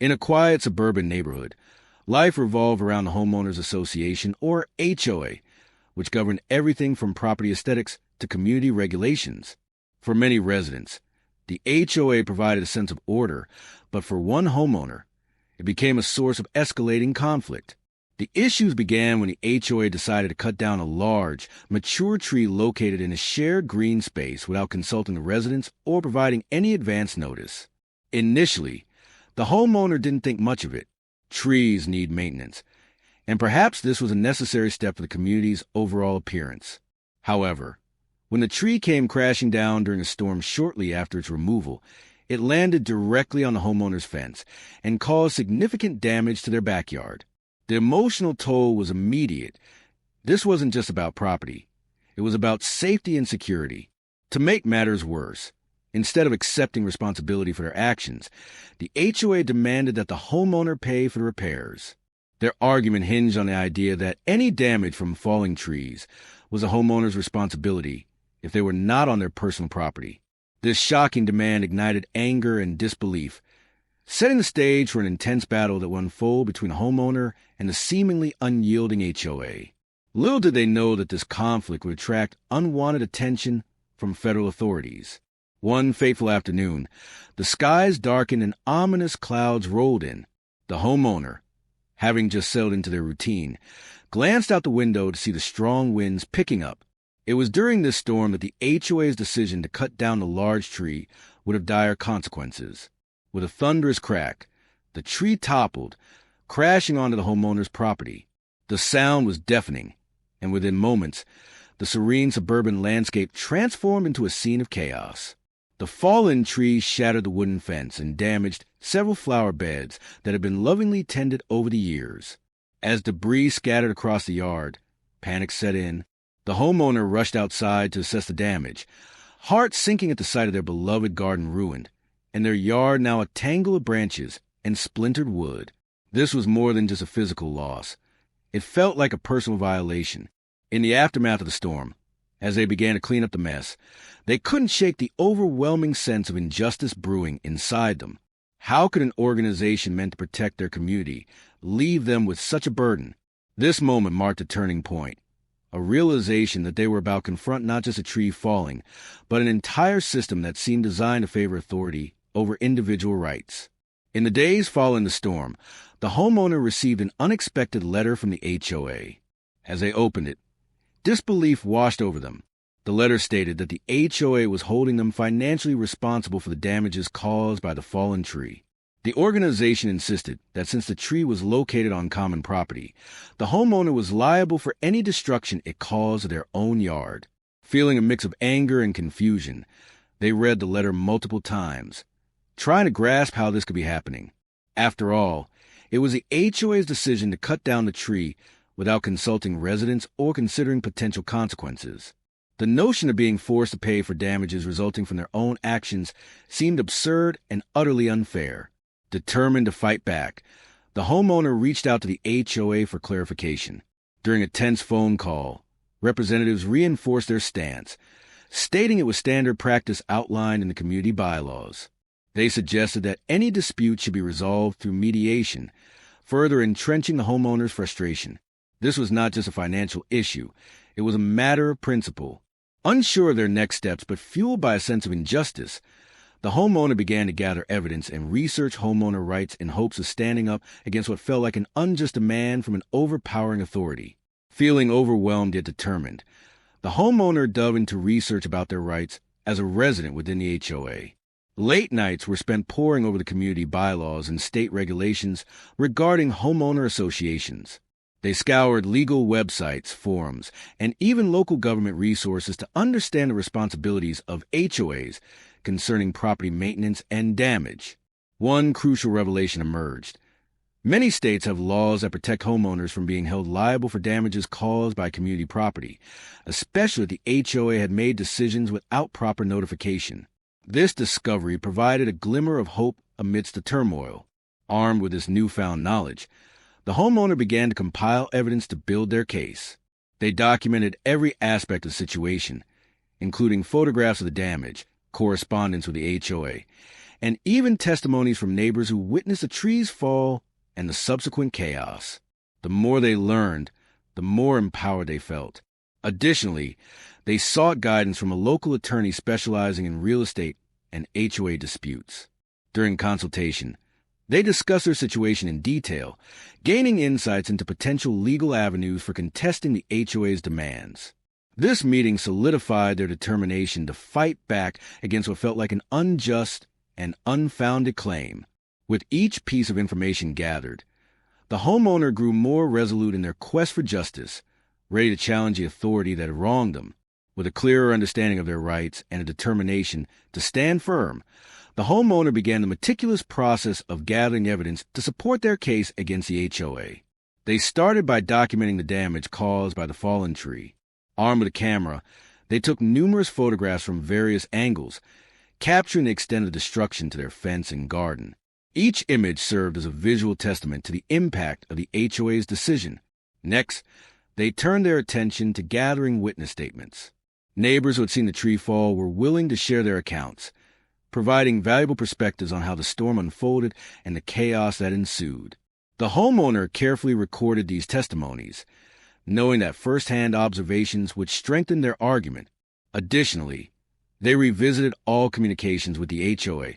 In a quiet suburban neighborhood, life revolved around the Homeowners Association, or HOA, which governed everything from property aesthetics to community regulations. For many residents, the HOA provided a sense of order, but for one homeowner, it became a source of escalating conflict. The issues began when the HOA decided to cut down a large, mature tree located in a shared green space without consulting the residents or providing any advance notice. Initially, the homeowner didn't think much of it. Trees need maintenance, and perhaps this was a necessary step for the community's overall appearance. However, when the tree came crashing down during a storm shortly after its removal, it landed directly on the homeowner's fence and caused significant damage to their backyard. The emotional toll was immediate. This wasn't just about property. It was about safety and security. To make matters worse, instead of accepting responsibility for their actions, the HOA demanded that the homeowner pay for the repairs. Their argument hinged on the idea that any damage from falling trees was a homeowner's responsibility if they were not on their personal property. This shocking demand ignited anger and disbelief, setting the stage for an intense battle that would unfold between the homeowner and the seemingly unyielding HOA. Little did they know that this conflict would attract unwanted attention from federal authorities. One fateful afternoon, the skies darkened and ominous clouds rolled in. The homeowner, having just settled into their routine, glanced out the window to see the strong winds picking up. It was during this storm that the HOA's decision to cut down the large tree would have dire consequences. With a thunderous crack, the tree toppled, crashing onto the homeowner's property. The sound was deafening, and within moments, the serene suburban landscape transformed into a scene of chaos. The fallen tree shattered the wooden fence and damaged several flower beds that had been lovingly tended over the years. As debris scattered across the yard, panic set in. The homeowner rushed outside to assess the damage, heart sinking at the sight of their beloved garden ruined, and their yard now a tangle of branches and splintered wood. This was more than just a physical loss. It felt like a personal violation. In the aftermath of the storm, as they began to clean up the mess, they couldn't shake the overwhelming sense of injustice brewing inside them. How could an organization meant to protect their community leave them with such a burden? This moment marked a turning point, a realization that they were about to confront not just a tree falling, but an entire system that seemed designed to favor authority over individual rights. In the days following the storm, the homeowner received an unexpected letter from the HOA. As they opened it, disbelief washed over them. The letter stated that the HOA was holding them financially responsible for the damages caused by the fallen tree. The organization insisted that since the tree was located on common property, the homeowner was liable for any destruction it caused to their own yard. Feeling a mix of anger and confusion, they read the letter multiple times, trying to grasp how this could be happening. After all, it was the HOA's decision to cut down the tree without consulting residents or considering potential consequences. The notion of being forced to pay for damages resulting from their own actions seemed absurd and utterly unfair. Determined to fight back, the homeowner reached out to the HOA for clarification. During a tense phone call, representatives reinforced their stance, stating it was standard practice outlined in the community bylaws. They suggested that any dispute should be resolved through mediation, further entrenching the homeowner's frustration. This was not just a financial issue, it was a matter of principle. Unsure of their next steps, but fueled by a sense of injustice, the homeowner began to gather evidence and research homeowner rights in hopes of standing up against what felt like an unjust demand from an overpowering authority. Feeling overwhelmed yet determined, the homeowner dove into research about their rights as a resident within the HOA. Late nights were spent poring over the community bylaws and state regulations regarding homeowner associations. They scoured legal websites, forums, and even local government resources to understand the responsibilities of HOAs concerning property maintenance and damage. One crucial revelation emerged. Many states have laws that protect homeowners from being held liable for damages caused by community property, especially if the HOA had made decisions without proper notification. This discovery provided a glimmer of hope amidst the turmoil. Armed with this newfound knowledge, the homeowner began to compile evidence to build their case. They documented every aspect of the situation, including photographs of the damage, correspondence with the HOA, and even testimonies from neighbors who witnessed the trees fall and the subsequent chaos. The more they learned, the more empowered they felt. Additionally, they sought guidance from a local attorney specializing in real estate and HOA disputes. During consultation, they discussed their situation in detail, gaining insights into potential legal avenues for contesting the HOA's demands. This meeting solidified their determination to fight back against what felt like an unjust and unfounded claim. With each piece of information gathered, the homeowner grew more resolute in their quest for justice, ready to challenge the authority that had wronged them. With a clearer understanding of their rights and a determination to stand firm, the homeowner began the meticulous process of gathering evidence to support their case against the HOA. They started by documenting the damage caused by the fallen tree. Armed with a camera, they took numerous photographs from various angles, capturing the extent of destruction to their fence and garden. Each image served as a visual testament to the impact of the HOA's decision. Next, they turned their attention to gathering witness statements. Neighbors who had seen the tree fall were willing to share their accounts, providing valuable perspectives on how the storm unfolded and the chaos that ensued. The homeowner carefully recorded these testimonies, knowing that first-hand observations would strengthen their argument. Additionally, they revisited all communications with the HOA,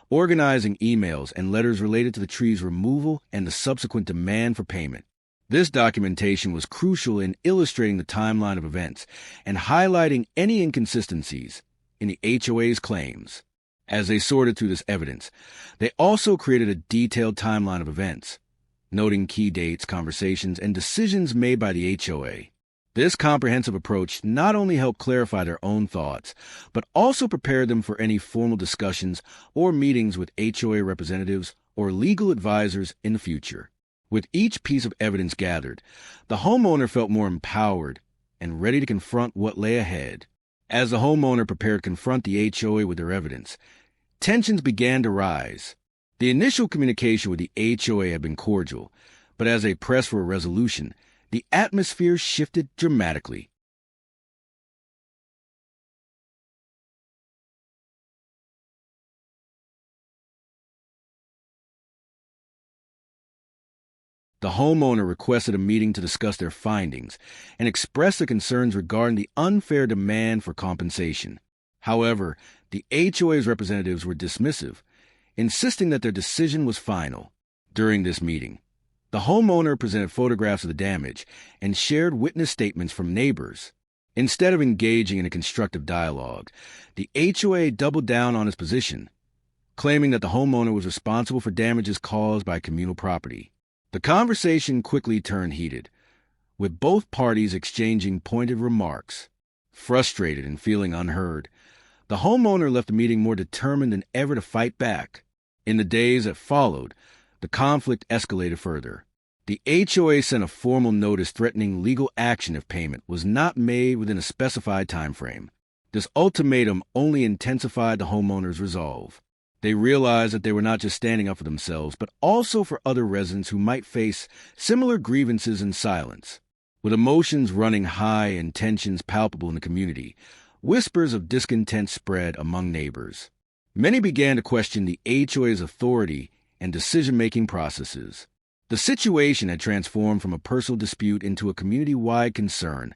organizing emails and letters related to the tree's removal and the subsequent demand for payment. This documentation was crucial in illustrating the timeline of events and highlighting any inconsistencies in the HOA's claims. As they sorted through this evidence, they also created a detailed timeline of events, noting key dates, conversations, and decisions made by the HOA. This comprehensive approach not only helped clarify their own thoughts, but also prepared them for any formal discussions or meetings with HOA representatives or legal advisors in the future. With each piece of evidence gathered, the homeowner felt more empowered and ready to confront what lay ahead. As the homeowner prepared to confront the HOA with their evidence, tensions began to rise. The initial communication with the HOA had been cordial, but as they pressed for a resolution, the atmosphere shifted dramatically. The homeowner requested a meeting to discuss their findings and express their concerns regarding the unfair demand for compensation. However, the HOA's representatives were dismissive, insisting that their decision was final. During this meeting, the homeowner presented photographs of the damage and shared witness statements from neighbors. Instead of engaging in a constructive dialogue, the HOA doubled down on its position, claiming that the homeowner was responsible for damages caused by communal property. The conversation quickly turned heated, with both parties exchanging pointed remarks. Frustrated and feeling unheard, the homeowner left the meeting more determined than ever to fight back. In the days that followed, the conflict escalated further. The HOA sent a formal notice threatening legal action if payment was not made within a specified time frame. This ultimatum only intensified the homeowner's resolve. They realized that they were not just standing up for themselves, but also for other residents who might face similar grievances in silence. With emotions running high and tensions palpable in the community, whispers of discontent spread among neighbors. Many began to question the HOA's authority and decision-making processes. The situation had transformed from a personal dispute into a community-wide concern,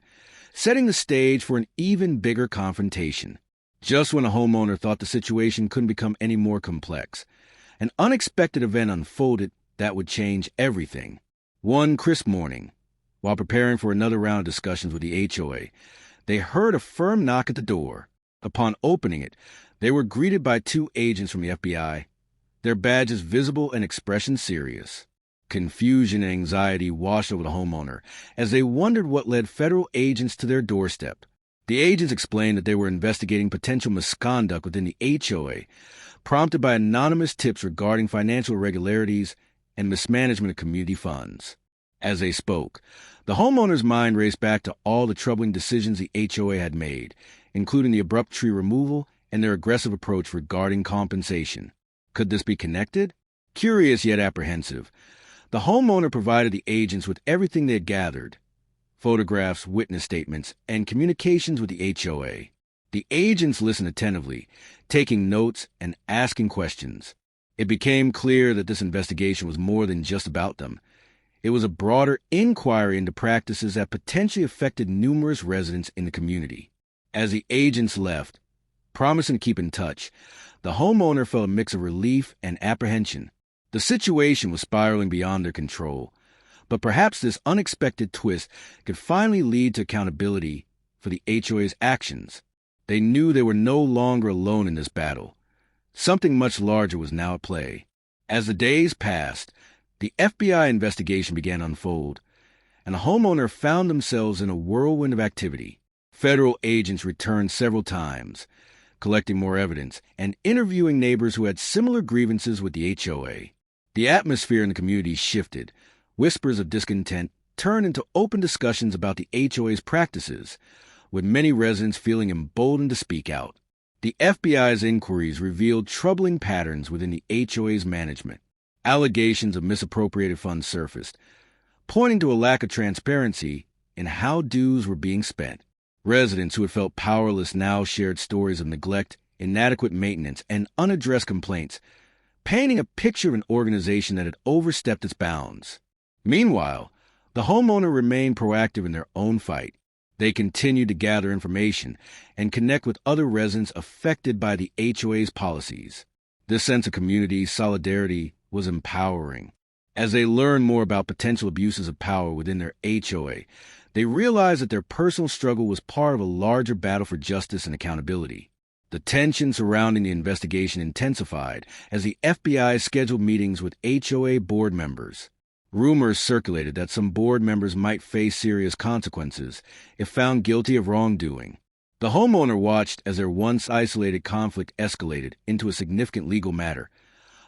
setting the stage for an even bigger confrontation. Just when a homeowner thought the situation couldn't become any more complex, an unexpected event unfolded that would change everything. One crisp morning, while preparing for another round of discussions with the HOA, they heard a firm knock at the door. Upon opening it, they were greeted by two agents from the FBI, their badges visible and expressions serious. Confusion and anxiety washed over the homeowner as they wondered what led federal agents to their doorstep. The agents explained that they were investigating potential misconduct within the HOA, prompted by anonymous tips regarding financial irregularities and mismanagement of community funds. As they spoke, the homeowner's mind raced back to all the troubling decisions the HOA had made, including the abrupt tree removal and their aggressive approach regarding compensation. Could this be connected? Curious yet apprehensive, the homeowner provided the agents with everything they had gathered: photographs, witness statements, and communications with the HOA. The agents listened attentively, taking notes and asking questions. It became clear that this investigation was more than just about them. It was a broader inquiry into practices that potentially affected numerous residents in the community. As the agents left, promising to keep in touch, the homeowner felt a mix of relief and apprehension. The situation was spiraling beyond their control, but perhaps this unexpected twist could finally lead to accountability for the HOA's actions. They knew they were no longer alone in this battle. Something much larger was now at play. As the days passed, the FBI investigation began to unfold, and the homeowner found themselves in a whirlwind of activity. Federal agents returned several times, collecting more evidence and interviewing neighbors who had similar grievances with the HOA. The atmosphere in the community shifted. Whispers of discontent turned into open discussions about the HOA's practices, with many residents feeling emboldened to speak out. The FBI's inquiries revealed troubling patterns within the HOA's management. Allegations of misappropriated funds surfaced, pointing to a lack of transparency in how dues were being spent. Residents who had felt powerless now shared stories of neglect, inadequate maintenance, and unaddressed complaints, painting a picture of an organization that had overstepped its bounds. Meanwhile, the homeowner remained proactive in their own fight. They continued to gather information and connect with other residents affected by the HOA's policies. This sense of community solidarity was empowering. As they learned more about potential abuses of power within their HOA, they realized that their personal struggle was part of a larger battle for justice and accountability. The tension surrounding the investigation intensified as the FBI scheduled meetings with HOA board members. Rumors circulated that some board members might face serious consequences if found guilty of wrongdoing. The homeowner watched as their once isolated conflict escalated into a significant legal matter,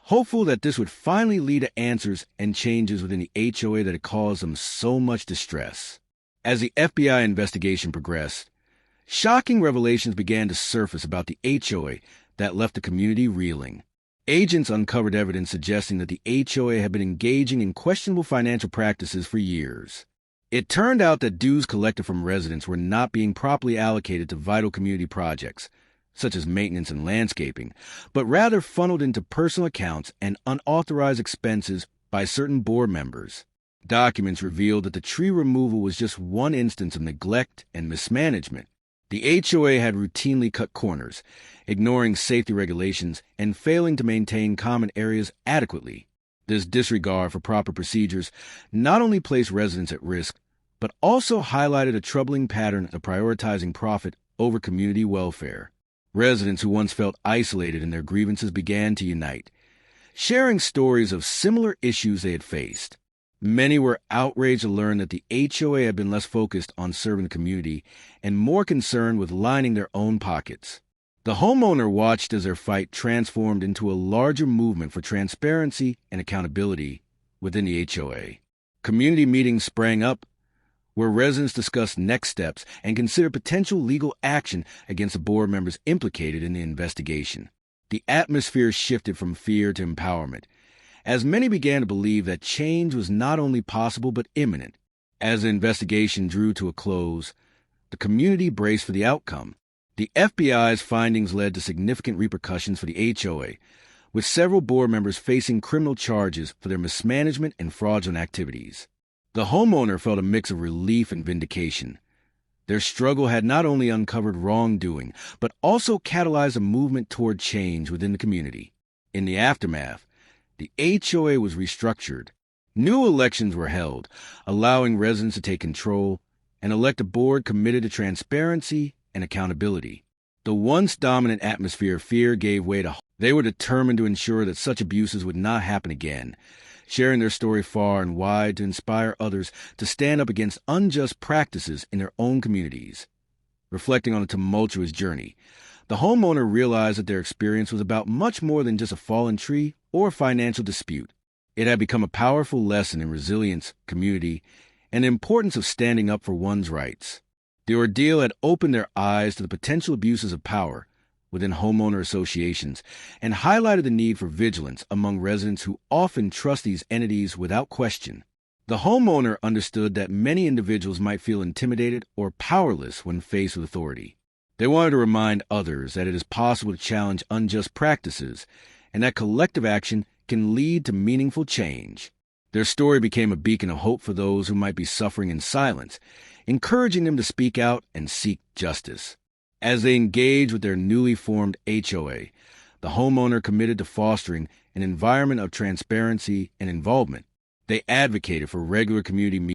hopeful that this would finally lead to answers and changes within the HOA that had caused them so much distress. As the FBI investigation progressed, shocking revelations began to surface about the HOA that left the community reeling. Agents uncovered evidence suggesting that the HOA had been engaging in questionable financial practices for years. It turned out that dues collected from residents were not being properly allocated to vital community projects, such as maintenance and landscaping, but rather funneled into personal accounts and unauthorized expenses by certain board members. Documents revealed that the tree removal was just one instance of neglect and mismanagement. The HOA had routinely cut corners, ignoring safety regulations and failing to maintain common areas adequately. This disregard for proper procedures not only placed residents at risk, but also highlighted a troubling pattern of prioritizing profit over community welfare. Residents who once felt isolated in their grievances began to unite, sharing stories of similar issues they had faced. Many were outraged to learn that the HOA had been less focused on serving the community and more concerned with lining their own pockets. The homeowner watched as their fight transformed into a larger movement for transparency and accountability within the HOA. Community meetings sprang up, where residents discussed next steps and considered potential legal action against the board members implicated in the investigation. The atmosphere shifted from fear to empowerment, as many began to believe that change was not only possible but imminent. As the investigation drew to a close, the community braced for the outcome. The FBI's findings led to significant repercussions for the HOA, with several board members facing criminal charges for their mismanagement and fraudulent activities. The homeowner felt a mix of relief and vindication. Their struggle had not only uncovered wrongdoing, but also catalyzed a movement toward change within the community. In the aftermath, the HOA was restructured. New elections were held, allowing residents to take control and elect a board committed to transparency and accountability. The once dominant atmosphere of fear gave way to hope. They were determined to ensure that such abuses would not happen again, sharing their story far and wide to inspire others to stand up against unjust practices in their own communities. Reflecting on a tumultuous journey, the homeowner realized that their experience was about much more than just a fallen tree or a financial dispute. It had become a powerful lesson in resilience, community, and the importance of standing up for one's rights. The ordeal had opened their eyes to the potential abuses of power within homeowner associations and highlighted the need for vigilance among residents who often trust these entities without question. The homeowner understood that many individuals might feel intimidated or powerless when faced with authority. They wanted to remind others that it is possible to challenge unjust practices and that collective action can lead to meaningful change. Their story became a beacon of hope for those who might be suffering in silence, encouraging them to speak out and seek justice. As they engaged with their newly formed HOA, the homeowner committed to fostering an environment of transparency and involvement. They advocated for regular community meetings